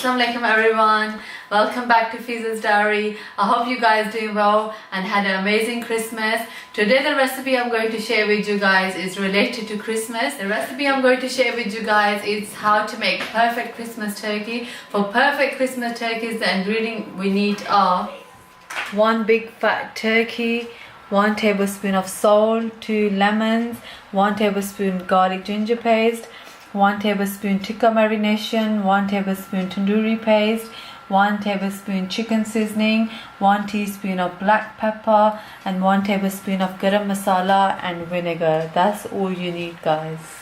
Assalamu alaikum everyone. Welcome back to Fiza's Diary. I hope you guys doing well and had an amazing Christmas. Today the recipe I'm going to share with you guys is related to Christmas. The recipe I'm going to share with you guys is how to make perfect Christmas turkey. For perfect Christmas turkeys, the ingredients we need are 1 big fat turkey, 1 tablespoon of salt, 2 lemons, 1 tablespoon garlic ginger paste, 1 tablespoon tikka marination, 1 tablespoon tandoori paste, 1 tablespoon chicken seasoning, 1 teaspoon of black pepper, and 1 tablespoon of garam masala and vinegar. That's all you need, guys.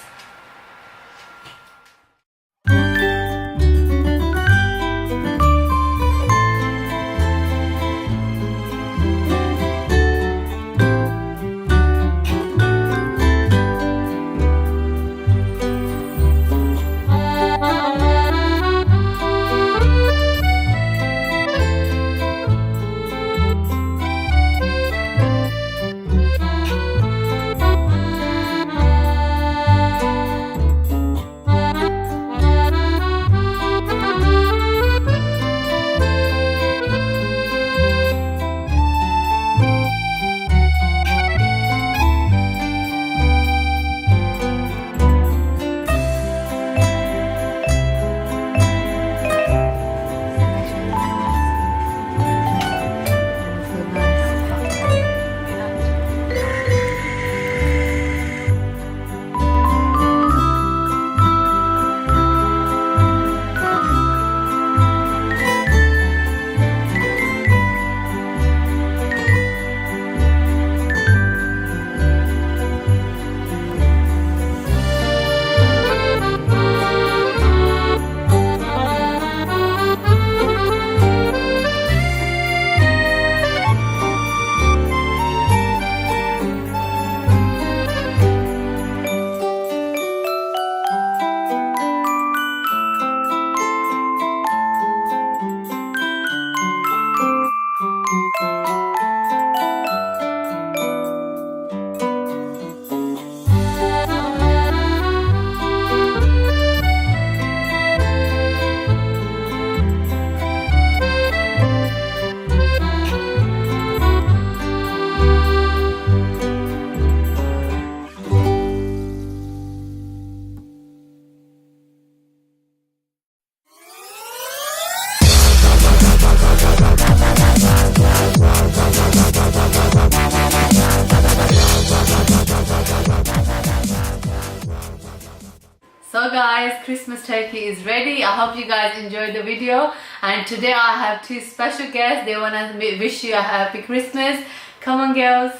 So guys, Christmas turkey is ready. I hope you guys enjoyed the video, and today I have 2 special guests. They want to wish you a happy Christmas. Come on girls.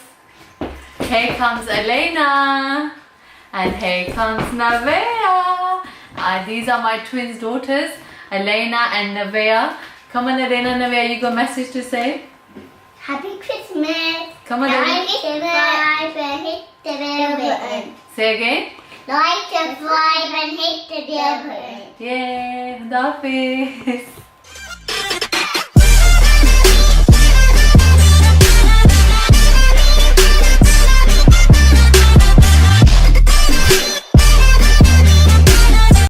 Here comes Elena and here comes Navea. These are my twins daughters, Elena and Navea. Come on Elena, Navea, you got a message to say? Happy Christmas. Come on Elena. Subscribe and hit the bell button. Say again. Like, subscribe and hit the bell button. Yay, Huda Hafiz.